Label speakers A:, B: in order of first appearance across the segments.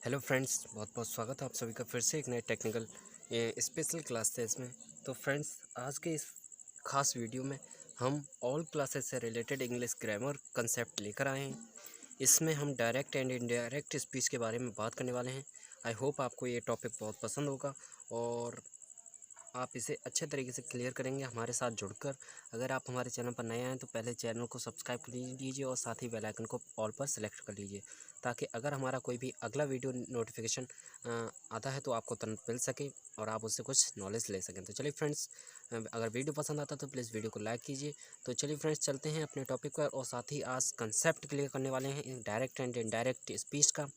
A: Hello friends, बहुत बहुत स्वागत है आप सभी का फिर से एक नए टेक्निकल स्पेशल क्लास से इसमें। तो फ्रेंड्स, आज के इस खास वीडियो में हम ऑल क्लासेस से रिलेटेड इंग्लिश ग्रामर कंसेप्ट लेकर आए हैं। इसमें हम डायरेक्ट एंड इनडायरेक्ट स्पीच के बारे में बात करने वाले हैं। आई होप आपको ये टॉपिक बहुत पसंद होगा और आप इसे अच्छे तरीके से क्लियर करेंगे हमारे साथ जुड़कर। अगर आप हमारे चैनल पर नए आए तो पहले चैनल को सब्सक्राइब कर लीजिए और साथ ही बेल आइकन को ऑल पर सेलेक्ट कर लीजिए, ताकि अगर हमारा कोई भी अगला वीडियो नोटिफिकेशन आता है तो आपको तुरंत मिल सके और आप उससे कुछ नॉलेज ले सकें। तो चलिए फ्रेंड्स, अगर वीडियो पसंद आता तो प्लीज़ वीडियो को लाइक कीजिए। तो चलिए फ्रेंड्स, चलते हैं अपने टॉपिक पर और साथ ही आज कंसेप्ट क्लियर करने वाले हैं डायरेक्ट एंड इनडायरेक्ट स्पीच का।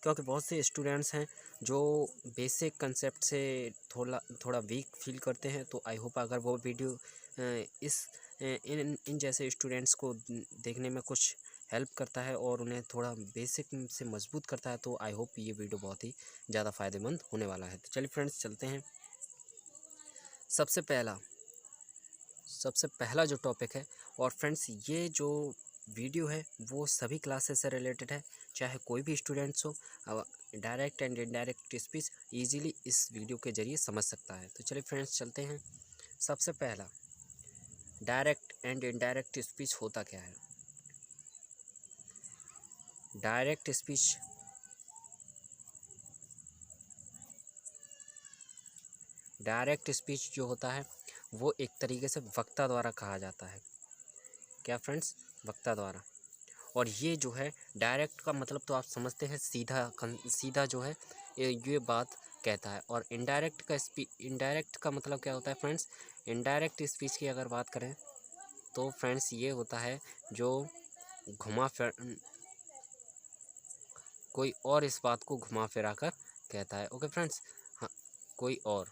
A: क्योंकि बहुत से स्टूडेंट्स हैं जो बेसिक कंसेप्ट से थोड़ा थोड़ा वीक फील करते हैं। तो आई होप अगर वो वीडियो इस इन इन जैसे स्टूडेंट्स को देखने में कुछ हेल्प करता है और उन्हें थोड़ा बेसिक से मजबूत करता है, तो आई होप ये वीडियो बहुत ही ज़्यादा फ़ायदेमंद होने वाला है। तो चलिए फ्रेंड्स, चलते हैं। सबसे पहला जो टॉपिक है, और फ्रेंड्स ये जो वीडियो है वो सभी क्लासेस से रिलेटेड है, चाहे कोई भी स्टूडेंट्स हो। Direct and indirect speech easily इस वीडियो के जरिए समझ सकता है। तो चलिए फ्रेंड्स, चलते हैं। सबसे पहला, डायरेक्ट एंड इनडायरेक्ट स्पीच होता क्या है। डायरेक्ट स्पीच जो होता है वो एक तरीके से वक्ता द्वारा कहा जाता है। क्या फ्रेंड्स, वक्ता द्वारा। और ये जो है डायरेक्ट का मतलब तो आप समझते हैं, सीधा जो है ये बात कहता है। और इनडायरेक्ट का मतलब क्या होता है फ्रेंड्स। इनडायरेक्ट स्पीच की अगर बात करें तो फ्रेंड्स ये होता है जो घुमा फिर कोई और इस बात को घुमा फिरा कर कहता है। ओके फ्रेंड्स, हाँ, कोई और।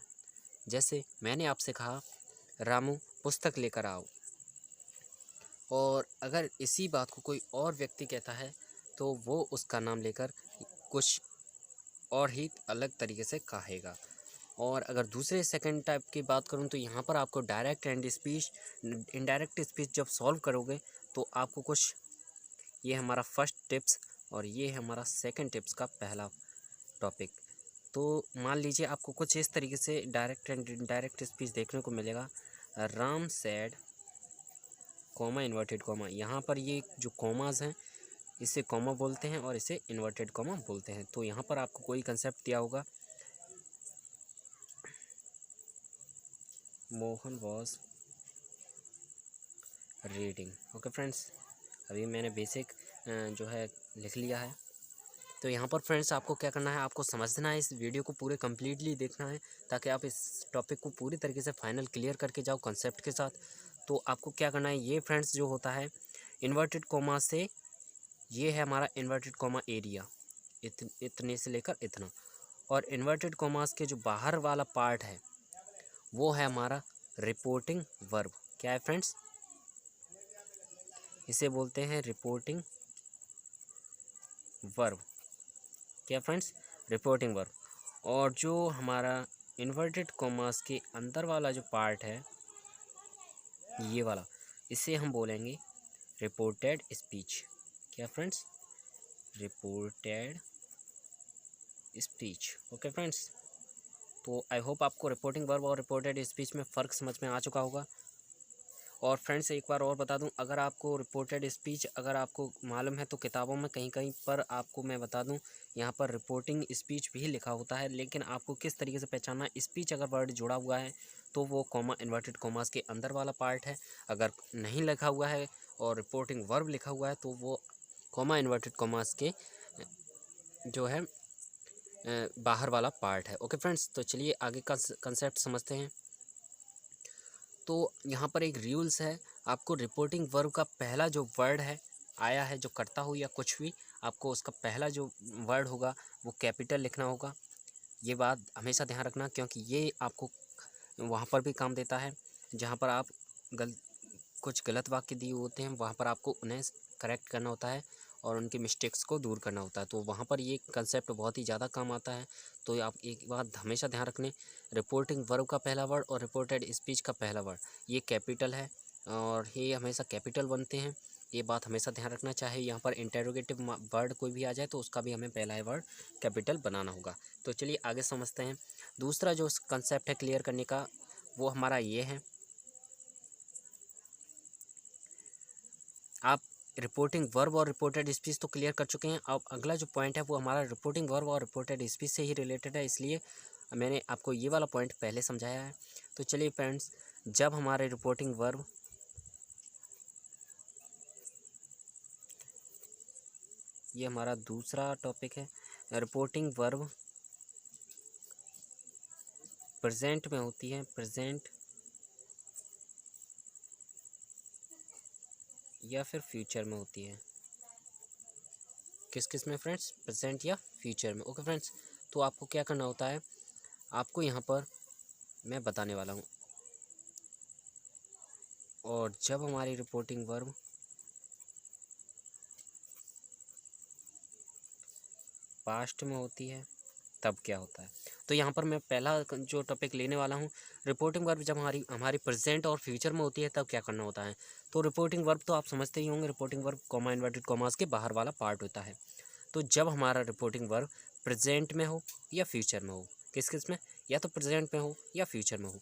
A: जैसे मैंने आपसे कहा, रामू पुस्तक लेकर आओ, और अगर इसी बात को कोई और व्यक्ति कहता है तो वो उसका नाम लेकर कुछ और ही अलग तरीके से कहेगा। और अगर दूसरे सेकंड टाइप की बात करूं तो यहाँ पर आपको direct and speech indirect speech जब सॉल्व करोगे तो आपको कुछ, ये हमारा फर्स्ट टिप्स और ये है हमारा सेकंड टिप्स का पहला टॉपिक। तो मान लीजिए आपको कुछ इस तरीके से डायरेक्ट एंड इनडायरेक्ट स्पीच देखने को मिलेगा। Ram sad, comma inverted comma, यहाँ पर ये जो कॉमाज हैं इसे कॉमा बोलते हैं और इसे इन्वर्टेड कॉमा बोलते हैं। तो यहाँ पर आपको कोई कंसेप्ट दिया होगा, Mohan was reading. Okay friends, अभी मैंने बेसिक जो है लिख लिया है। तो यहाँ पर फ्रेंड्स आपको क्या करना है, आपको समझना है, इस वीडियो को पूरे कम्प्लीटली देखना है ताकि आप इस टॉपिक को पूरी तरीके से फाइनल क्लियर करके जाओ कंसेप्ट के साथ। तो आपको क्या करना है, ये फ्रेंड्स जो होता है इन्वर्टेड कॉमा से, ये है हमारा इन्वर्टेड कॉमा एरिया, इतने से लेकर इतना। और इन्वर्टेड कॉमास के जो बाहर वाला पार्ट है वो है हमारा रिपोर्टिंग वर्ब। क्या है फ्रेंड्स, इसे बोलते हैं रिपोर्टिंग वर्ब। क्या फ्रेंड्स, रिपोर्टिंग वर्ब। और जो हमारा इन्वर्टेड कॉमास के अंदर वाला जो पार्ट है ये वाला, इसे हम बोलेंगे रिपोर्टेड स्पीच। क्या friends, reported speech. Okay friends, तो आई होप आपको रिपोर्टिंग वर्ब और रिपोर्टेड स्पीच में फ़र्क समझ में आ चुका होगा। और फ्रेंड्स एक बार और बता दूं, अगर आपको रिपोर्टेड स्पीच अगर आपको मालूम है तो किताबों में कहीं कहीं पर आपको मैं बता दूं, यहाँ पर रिपोर्टिंग स्पीच भी लिखा होता है। लेकिन आपको किस तरीके से पहचानना, स्पीच अगर वर्ड जुड़ा हुआ है तो वो कॉमा इन्वर्टेड कॉमास के अंदर वाला पार्ट है, अगर नहीं लिखा हुआ है और रिपोर्टिंग वर्ब लिखा हुआ है तो वो कॉमा इन्वर्टेड कॉमास के जो है बाहर वाला पार्ट है। ओके फ्रेंड्स, तो चलिए आगे का कंसेप्ट समझते हैं। तो यहाँ पर एक रूल्स है, आपको रिपोर्टिंग वर्ब का पहला जो वर्ड है आया है, जो करता हो या कुछ भी, आपको उसका पहला जो वर्ड होगा वो कैपिटल लिखना होगा। ये बात हमेशा ध्यान रखना, क्योंकि ये आपको वहाँ पर भी काम देता है जहाँ पर आप कुछ गलत वाक्य दिए होते हैं, वहाँ पर आपको उन्हें करेक्ट करना होता है और उनके मिस्टेक्स को दूर करना होता है। तो वहाँ पर ये कंसेप्ट बहुत ही ज़्यादा काम आता है। तो आप एक बात हमेशा ध्यान रखने, रिपोर्टिंग वर्ब का पहला वर्ड और रिपोर्टेड स्पीच का पहला वर्ड ये कैपिटल है और ये हमेशा कैपिटल बनते हैं। ये बात हमेशा ध्यान रखना, चाहे यहाँ पर इंटेरोगेटिव वर्ड कोई भी आ जाए तो उसका भी हमें पहला वर्ड कैपिटल बनाना होगा। तो चलिए आगे समझते हैं। दूसरा जो कंसेप्ट है क्लियर करने का वो हमारा ये है, आप रिपोर्टिंग वर्ब और रिपोर्टेड स्पीच तो क्लियर कर चुके हैं। अब अगला जो पॉइंट है वो हमारा रिपोर्टिंग वर्ब और रिपोर्टेड स्पीच से ही रिलेटेड है, इसलिए मैंने आपको ये वाला पॉइंट पहले समझाया है। तो चलिए फ्रेंड्स, जब हमारे रिपोर्टिंग वर्ब ये हमारा दूसरा टॉपिक है, रिपोर्टिंग वर्ब प्रेजेंट में होती है, प्रेजेंट या फिर फ्यूचर में होती है। किस किस में फ्रेंड्स? प्रेजेंट या फ्यूचर में। ओके फ्रेंड्स, तो आपको क्या करना होता है, आपको यहाँ पर मैं बताने वाला हूँ। और जब हमारी रिपोर्टिंग वर्ब पास्ट में होती है तब क्या होता है। तो यहाँ पर मैं पहला जो टॉपिक लेने वाला हूँ, रिपोर्टिंग वर्ब जब हमारी प्रेजेंट और फ्यूचर में होती है तब क्या करना होता है। तो रिपोर्टिंग वर्ब तो आप समझते ही होंगे, reporting verb comma inverted commas के बाहर वाला पार्ट होता है। तो जब हमारा रिपोर्टिंग वर्ब प्रेजेंट में हो या फ्यूचर में हो, किस किस में, या तो प्रेजेंट में हो या फ्यूचर में हो,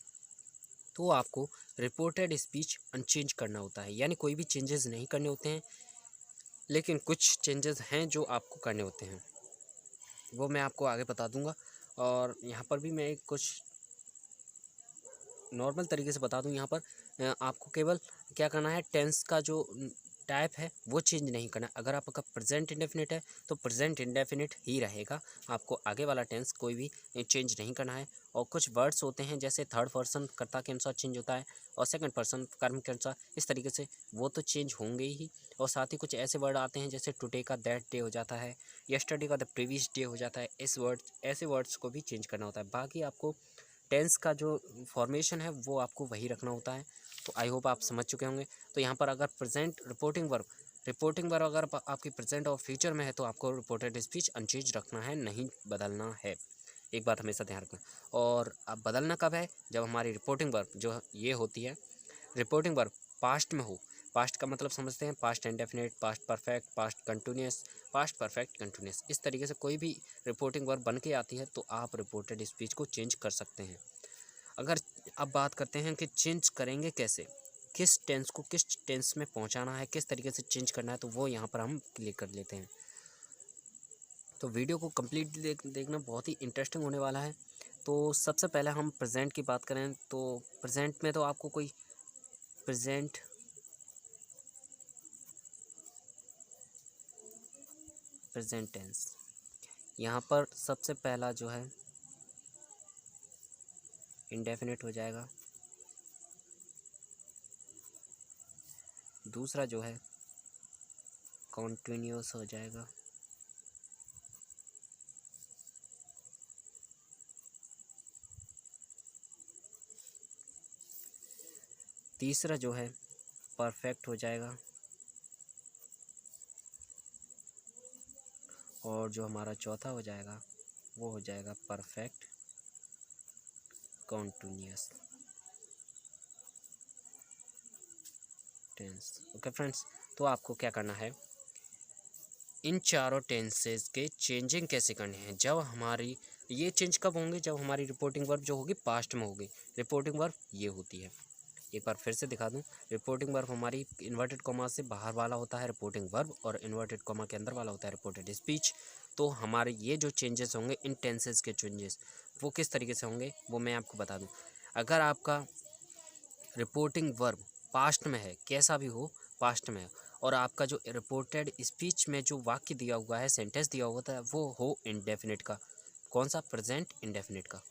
A: तो आपको रिपोर्टेड स्पीच अनचेंज करना होता है, यानी कोई भी चेंजेस नहीं करने होते हैं, लेकिन कुछ चेंजेस हैं जो आपको करने होते हैं, वो मैं आपको आगे बता दूंगा। और यहाँ पर भी मैं एक कुछ नॉर्मल तरीके से बता दूं। यहाँ पर आपको केवल क्या करना है, टेंस का जो टाइप है वो चेंज नहीं करना। अगर आपका प्रेजेंट इंडेफिनिट है तो प्रेजेंट इंडेफिनिट ही रहेगा, आपको आगे वाला टेंस कोई भी चेंज नहीं करना है। और कुछ वर्ड्स होते हैं जैसे थर्ड पर्सन कर्ता के अनुसार चेंज होता है और सेकंड पर्सन कर्म के अनुसार, इस तरीके से वो तो चेंज होंगे ही। और साथ ही कुछ ऐसे वर्ड आते हैं जैसे टुडे का दैट डे हो जाता है, यस्टरडे का द प्रीवियस डे हो जाता है। ऐसे वर्ड्स को भी चेंज करना होता है। बाकी आपको टेंस का जो फॉर्मेशन है वो आपको वही रखना होता है। तो आई होप आप समझ चुके होंगे। तो यहाँ पर अगर प्रेजेंट रिपोर्टिंग वर्ब अगर आपकी प्रेजेंट और फ्यूचर में है तो आपको रिपोर्टेड स्पीच अनचेंज रखना है, नहीं बदलना है। एक बात हमेशा ध्यान रखना। और अब बदलना कब है, जब हमारी रिपोर्टिंग वर्ब जो ये होती है, रिपोर्टिंग वर्ब पास्ट में हो। पास्ट का मतलब समझते हैं, past indefinite, past perfect, past continuous, past perfect continuous, इस तरीके से कोई भी रिपोर्टिंग वर्ब बन के आती है तो आप रिपोर्टेड स्पीच को चेंज कर सकते हैं। अगर अब बात करते हैं कि चेंज करेंगे कैसे, किस टेंस को किस टेंस में पहुंचाना है, किस तरीके से चेंज करना है, तो वो यहाँ पर हम क्लियर कर लेते हैं। तो वीडियो को कंप्लीट देखना बहुत ही इंटरेस्टिंग होने वाला है। तो सबसे पहले हम प्रेजेंट की बात करें तो प्रेजेंट में तो आपको कोई प्रेजेंट टेंस, यहाँ पर सबसे पहला जो है इंडेफिनिट हो जाएगा, दूसरा जो है कॉन्टिन्यूस हो जाएगा, तीसरा जो है परफेक्ट हो जाएगा, और जो हमारा चौथा हो जाएगा वो हो जाएगा perfect continuous tense. Okay friends, तो आपको क्या करना है, इन चारों टेंसेस के चेंजिंग कैसे करने हैं। जब हमारी ये चेंज कब होंगे, जब हमारी रिपोर्टिंग वर्ब जो होगी पास्ट में होगी। रिपोर्टिंग वर्ब ये होती है, एक बार फिर से दिखा दूं। रिपोर्टिंग वर्ब हमारी इन्वर्टेड कॉमा से बाहर वाला होता है रिपोर्टिंग वर्ब, और इन्वर्टेड कॉमा के अंदर वाला होता है रिपोर्टेड स्पीच। तो हमारे ये जो चेंजेस होंगे, इन टेंसेस के चेंजेस, वो किस तरीके से होंगे वो मैं आपको बता दूं। अगर आपका रिपोर्टिंग वर्ब पास्ट में है, कैसा भी हो पास्ट में है, और आपका जो रिपोर्टेड स्पीच में जो वाक्य दिया हुआ है, सेंटेंस दिया हुआ था, वो हो इंडेफिनिट का, कौन सा, प्रेजेंट इंडेफिनिट का,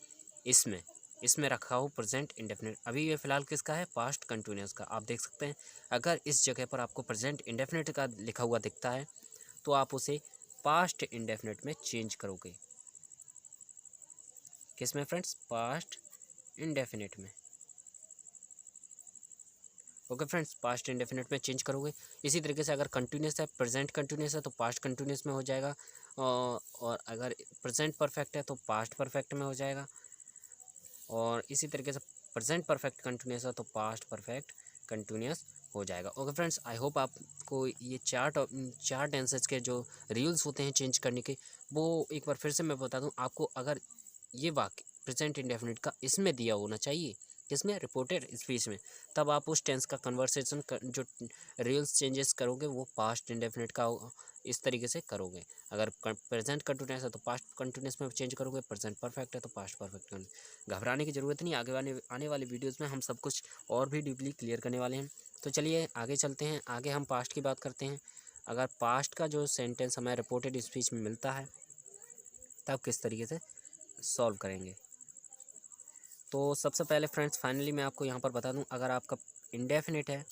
A: इसमें रखा हो प्रेजेंट इंडेफिनिट। अभी ये फिलहाल किसका है, पास्ट कंटिन्यूस का। आप देख सकते हैं अगर इस जगह पर आपको प्रेजेंट इंडेफिनिट का लिखा हुआ दिखता है तो आप उसे पास्ट इंडेफिनिट में चेंज करोगे। किस में फ्रेंड्स, पास्ट इंडेफिनिट में। ओके फ्रेंड्स, पास्ट इंडेफिनिट में चेंज करोगे। इसी तरीके से अगर कंटिन्यूस है, प्रेजेंट कंटिन्यूस है तो पास्ट कंटिन्यूस में हो जाएगा, और अगर प्रेजेंट परफेक्ट है तो पास्ट परफेक्ट में हो जाएगा, और इसी तरीके से प्रेजेंट परफेक्ट कंटिन्यूस है तो पास्ट परफेक्ट कंटिन्यूस हो जाएगा। ओके फ्रेंड्स, आई होप आपको ये चार टेंसेस के जो रूल्स होते हैं चेंज करने के, वो एक बार फिर से मैं बता दूं आपको। अगर ये वाक्य प्रेजेंट इंडेफिनिट का इसमें दिया होना चाहिए, किसमें, रिपोर्टेड स्पीच में, तब आप उस टेंस का कन्वर्सेशन जो रूल्स चेंजेस करोगे वो पास्ट इंडेफिनिट का इस तरीके से करोगे। अगर प्रेजेंट कंटिन्यूस है तो पास्ट कंटिन्यूस में चेंज करोगे, प्रेजेंट परफेक्ट है तो पास्ट परफेक्ट। घबराने की ज़रूरत नहीं, आने वाले वीडियोज़ में हम सब कुछ और भी डीपली क्लियर करने वाले हैं। तो चलिए आगे चलते हैं। आगे हम पास्ट की बात करते हैं। अगर पास्ट का जो सेंटेंस हमें रिपोर्टेड स्पीच में मिलता है तब किस तरीके से सॉल्व करेंगे। तो सबसे पहले फ्रेंड्स फाइनली मैं आपको यहाँ पर बता दूँ, अगर आपका इंडेफिनिट है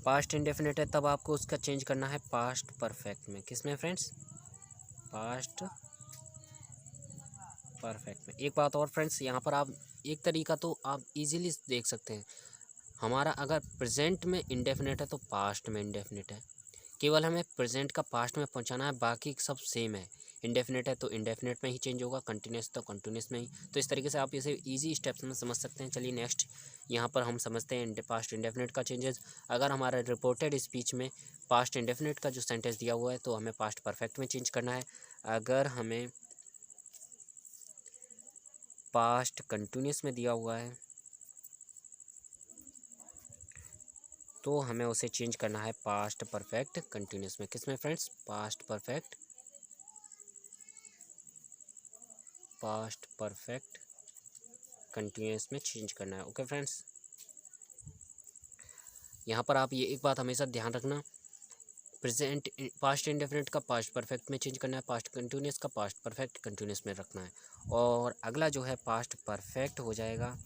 A: पास्ट इंडेफिनिट है तब आपको उसका चेंज करना है पास्ट परफेक्ट में। किस में फ्रेंड्स, पास्ट परफेक्ट में। एक बात और फ्रेंड्स, यहाँ पर आप एक तरीका तो आप इजीली देख सकते हैं, हमारा अगर प्रेजेंट में इंडेफिनिट है तो पास्ट में इंडेफिनिट है, केवल हमें प्रेजेंट का पास्ट में पहुंचाना है, बाकी सब सेम है। इंडेफिनिट है तो इंडेफिनिट में ही चेंज होगा, कंटिन्यूस तो कंटिन्यूस में ही। तो इस तरीके से आप इसे इजी स्टेप्स में समझ सकते हैं। चलिए नेक्स्ट यहाँ पर हम समझते हैं पास्ट इंडेफिनिट का चेंजेस। अगर हमारा रिपोर्टेड स्पीच में पास्ट इंडेफिनिट का जो सेंटेंस दिया हुआ है तो हमें पास्ट परफेक्ट में चेंज करना है। अगर हमें पास्ट कंटिन्यूस में दिया हुआ है तो हमें उसे चेंज करना है पास्ट परफेक्ट कंटिन्यूस में। किस में फ्रेंड्स, पास्ट परफेक्ट कंटिन्यूस में चेंज करना है। ओके फ्रेंड्स, यहाँ पर आप ये एक बात हमेशा ध्यान रखना, प्रेजेंट पास्ट इंडेफिनिट का पास्ट परफेक्ट में चेंज करना है, पास्ट कंटिन्यूस का पास्ट परफेक्ट कंटिन्यूस में रखना है। और अगला जो है पास्ट परफेक्ट हो जाएगा,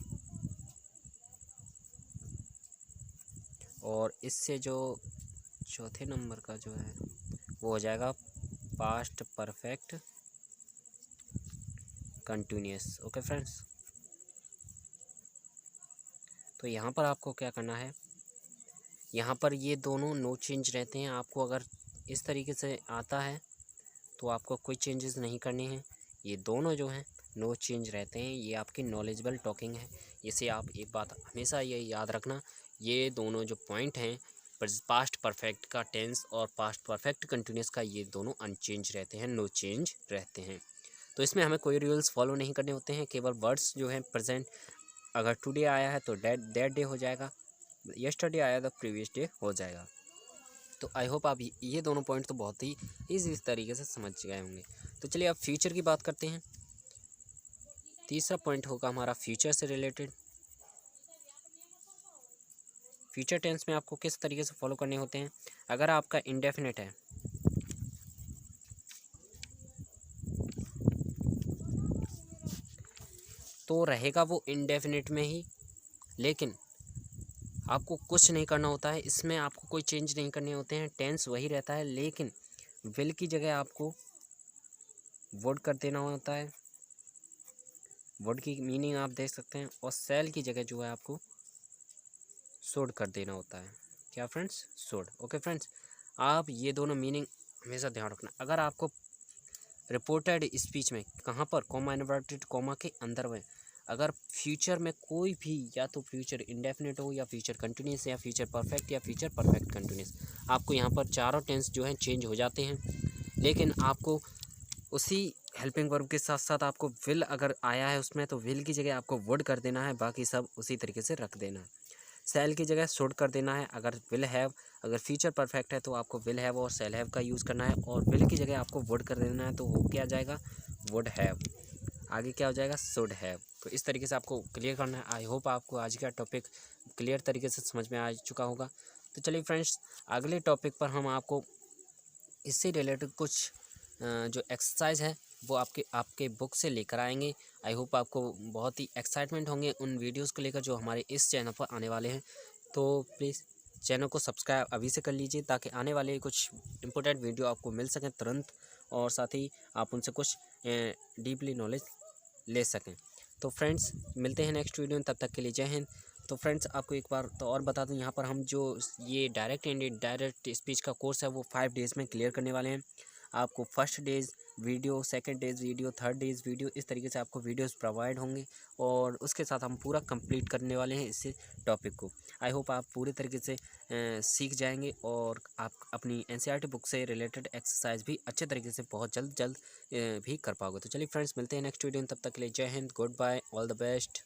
A: और इससे जो चौथे नंबर का जो है वो हो जाएगा past perfect continuous. Okay friends, तो यहाँ पर आपको क्या करना है, यहाँ पर ये दोनों नो चेंज रहते हैं। आपको अगर इस तरीके से आता है तो आपको कोई चेंजेस नहीं करने हैं। ये दोनों जो हैं नो चेंज रहते हैं। ये आपकी नॉलेजेबल टॉकिंग है। इसे आप एक बात हमेशा ये याद रखना, ये दोनों जो पॉइंट हैं पास्ट परफेक्ट का टेंस और पास्ट परफेक्ट कंटिन्यूस का, ये दोनों अनचेंज रहते हैं, नो चेंज रहते हैं। तो इसमें हमें कोई रूल्स फॉलो नहीं करने होते हैं, केवल वर्ड्स जो हैं प्रेजेंट, अगर टुडे आया है तो दैट डे हो जाएगा, यस्टरडे आया तो प्रीवियस डे हो जाएगा। तो आई होप आप ये दोनों पॉइंट तो बहुत ही इस तरीके से समझ गए होंगे। तो चलिए अब फ्यूचर की बात करते हैं। तीसरा पॉइंट होगा हमारा फ्यूचर से रिलेटेड। फ्यूचर टेंस में आपको किस तरीके से फॉलो करने होते हैं। अगर आपका इंडेफिनिट है तो रहेगा वो इंडेफिनिट में ही, लेकिन आपको कुछ नहीं करना होता है, इसमें आपको कोई चेंज नहीं करने होते हैं, टेंस वही रहता है, लेकिन विल की जगह आपको वुड कर देना होता है। वुड की मीनिंग आप देख सकते हैं, और सेल की जगह जो है आपको शुड कर देना होता है। क्या फ्रेंड्स, शुड। ओके फ्रेंड्स, आप ये दोनों मीनिंग हमेशा ध्यान रखना। अगर आपको रिपोर्टेड स्पीच में कहाँ पर कॉमा इन्वर्टेड कॉमा के अंदर में अगर फ्यूचर में कोई भी, या तो फ्यूचर इंडेफिनिट हो या फ्यूचर कंटिन्यूस या फ्यूचर परफेक्ट या फ्यूचर परफेक्ट कंटिन्यूस, आपको यहाँ पर चारों टेंस जो हैं चेंज हो जाते हैं, लेकिन आपको उसी हेल्पिंग वर्ब के साथ साथ आपको विल अगर आया है उसमें तो विल की जगह आपको वुड कर देना है, बाकी सब उसी तरीके से रख देना है। सेल की जगह शुड कर देना है। अगर विल हैव, अगर फ्यूचर परफेक्ट है तो आपको विल हैव और सेल हैव का यूज़ करना है, और विल की जगह आपको वुड कर देना है तो वो क्या जाएगा, वुड हैव। आगे क्या हो जाएगा, शुड हैव। तो इस तरीके से आपको क्लियर करना है। आई होप आपको आज का टॉपिक क्लियर तरीके से समझ में आ चुका होगा। तो चलिए फ्रेंड्स, अगले टॉपिक पर हम आपको इससे रिलेटेड कुछ जो एक्सरसाइज है वो आपके बुक से लेकर आएंगे। आई होप आपको बहुत ही एक्साइटमेंट होंगे उन वीडियोस को लेकर जो हमारे इस चैनल पर आने वाले हैं। तो प्लीज़ चैनल को सब्सक्राइब अभी से कर लीजिए, ताकि आने वाले कुछ इंपॉर्टेंट वीडियो आपको मिल सकें तुरंत, और साथ ही आप उनसे कुछ डीपली नॉलेज ले सकें। तो फ्रेंड्स मिलते हैं नेक्स्ट वीडियो में, तब तक के लिए जय हिंद। तो फ्रेंड्स आपको एक बार तो और बता दूं, यहाँ पर हम जो ये डायरेक्ट एंड इनडायरेक्ट स्पीच का कोर्स है वो 5 डेज़ में क्लियर करने वाले हैं। आपको first days video, second days video, third days video, इस तरीके से आपको वीडियोस प्रोवाइड होंगे और उसके साथ हम पूरा कंप्लीट करने वाले हैं इस टॉपिक को। आई होप आप पूरे तरीके से सीख जाएंगे और आप अपनी एनसीईआरटी बुक से रिलेटेड एक्सरसाइज भी अच्छे तरीके से बहुत जल्द भी कर पाओगे। तो चलिए फ्रेंड्स, मिलते हैं नेक्स्ट वीडियो में, तब तक के लिए जय हिंद, goodbye, all the best.